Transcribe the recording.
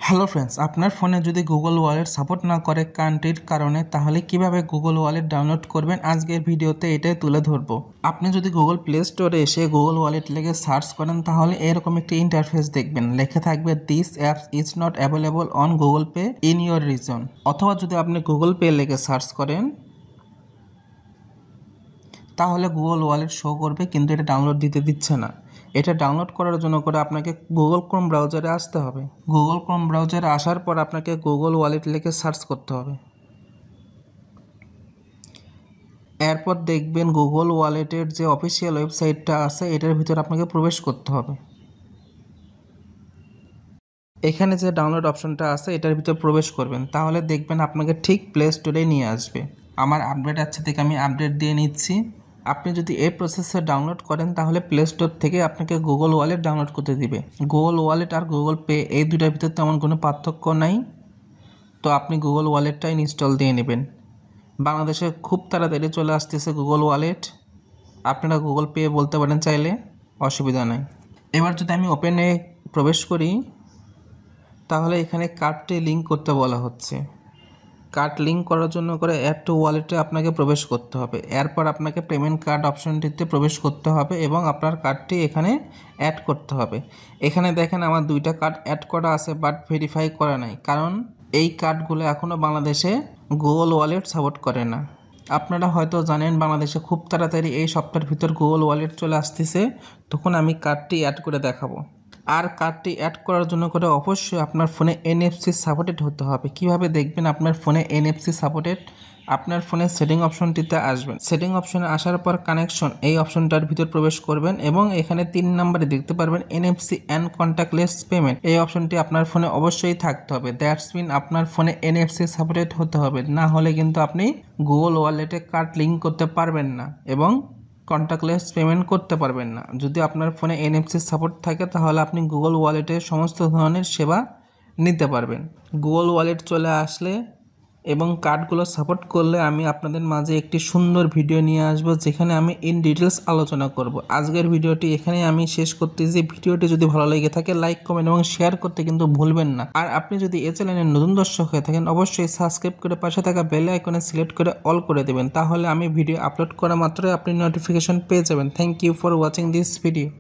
Hello friends, আপনার ফোনে যদি গুগল ওয়ালেট সাপোর্ট না করে কান্ট্রির কারণে, তাহলে কিভাবে গুগল ওয়ালেট ডাউনলোড করবেন আজকের ভিডিওতে এটাই তুলে ধরবো। আপনি যদি গুগল প্লে স্টোরে এসে গুগল ওয়ালেট লিখে সার্চ করেন, তাহলে এরকম একটি ইন্টারফেস দেখবেন, লেখা থাকবে this apps is not available on Google pay in your reason. অথবা যদি আপনি গুগল পে লিখে সার্চ করেন, তাহলে গুগল ওয়ালেট শো করবে, কিন্তু এটা ডাউনলোড দিতে দিচ্ছে না। এটা ডাউনলোড করার জন্য আপনাকে গুগল ক্রোম ব্রাউজারে আসতে হবে। গুগল ক্রোম ব্রাউজারে আসার পর আপনাকে গুগল ওয়ালেট লিখে সার্চ করতে হবে। এরপর দেখবেন গুগল ওয়ালেটের যে অফিসিয়াল ওয়েবসাইটটা আছে, এটার ভিতরে আপনাকে প্রবেশ করতে হবে। এখানে যে ডাউনলোড অপশনটা আছে, এটার ভিতরে প্রবেশ করবেন, তাহলে দেখবেন আপনাকে ঠিক প্লে স্টোরে নিয়ে আসবে। আমার আপডেট আছে থেকে আমি আপডেট দিয়ে নিচ্ছি। আপনি যদি এই প্রসেসে ডাউনলোড করেন, তাহলে প্লে স্টোর থেকে আপনাকে গুগল ওয়ালেট ডাউনলোড করতে দিবে। গুগল ওয়ালেট আর গুগল পে এই দুটার ভিতরে তেমন কোনো পার্থক্য নাই, তো আপনি গুগল ওয়ালেটটাই ইনস্টল দিয়ে নেবেন। বাংলাদেশে খুব তাড়াতাড়ি চলে আসতেছে গুগল ওয়ালেট। আপনারা গুগল পে বলতে পারেন চাইলে, অসুবিধা নাই। এবার যদি আমি ওপেনে প্রবেশ করি, তাহলে এখানে কার্ডটি লিঙ্ক করতে বলা হচ্ছে। কার্ড লিঙ্ক করার জন্য অ্যাড টু ওয়ালেটে আপনাকে প্রবেশ করতে হবে। এরপর আপনাকে পেমেন্ট কার্ড অপশনটিতে প্রবেশ করতে হবে এবং আপনার কার্ডটি এখানে অ্যাড করতে হবে। এখানে দেখেন আমার দুইটা কার্ড অ্যাড করা আছে, বাট ভেরিফাই করা নাই, কারণ এই কার্ডগুলো এখনও বাংলাদেশে গুগল ওয়ালেট সাপোর্ট করে না। আপনারা হয়তো জানেন বাংলাদেশে খুব তাড়াতাড়ি এই সপ্তাহের ভিতর গুগল ওয়ালেট চলে আসতেছে, তখন আমি কার্ডটি অ্যাড করে দেখাবো। আর কার্ডটি অ্যাড করার জন্য অবশ্যই আপনার ফোনে NFC সাপোর্টেড হতে হবে। কিভাবে দেখবেন আপনার ফোনে NFC সাপোর্টেড? আপনার ফোনের সেটিং অপশনটিতে আসবেন। সেটিং অপশনে আসার পর কানেকশন এই অপশনটার ভিতর প্রবেশ করবেন এবং এখানে 3 নম্বরে দেখতে পারবেন NFC অ্যান্ড কন্ট্যাক্টলেস পেমেন্ট। এই অপশনটি আপনার ফোনে অবশ্যই থাকতে হবে। দ্যাটস মিন আপনার ফোনে NFC সাপোর্টেড হতে হবে, না হলে কিন্তু আপনি গুগল ওয়ালেটে কার্ড লিঙ্ক করতে পারবেন না এবং কন্ট্যাক্টলেস পেমেন্ট করতে পারবেন না। যদি আপনার ফোনে NFC সাপোর্ট থাকে, তাহলে আপনি গুগল ওয়ালেটের সমস্ত ধরনের সেবা নিতে পারবেন। গুগল ওয়ালেট চলে আসলে এবং কার্ডগুলো সাপোর্ট করলে আমি আপনাদের মাঝে একটি সুন্দর ভিডিও নিয়ে আসবো, যেখানে আমি ইন ডিটেলস আলোচনা করব। আজকের ভিডিওটি এখানে আমি শেষ করতেছি। ভিডিওটি যদি ভালো লেগে থাকে, লাইক, কমেন্ট এবং শেয়ার করতে কিন্তু ভুলবেন না। আর আপনি যদি এই চ্যানেলের নতুন দর্শক হয়ে থাকেন, অবশ্যই সাবস্ক্রাইব করে পাশে থাকা বেল আইকনে সিলেক্ট করে অল করে দেবেন, তাহলে আমি ভিডিও আপলোড করা মাত্রই আপনি নোটিফিকেশন পেয়ে যাবেন। Thank you for watching this video.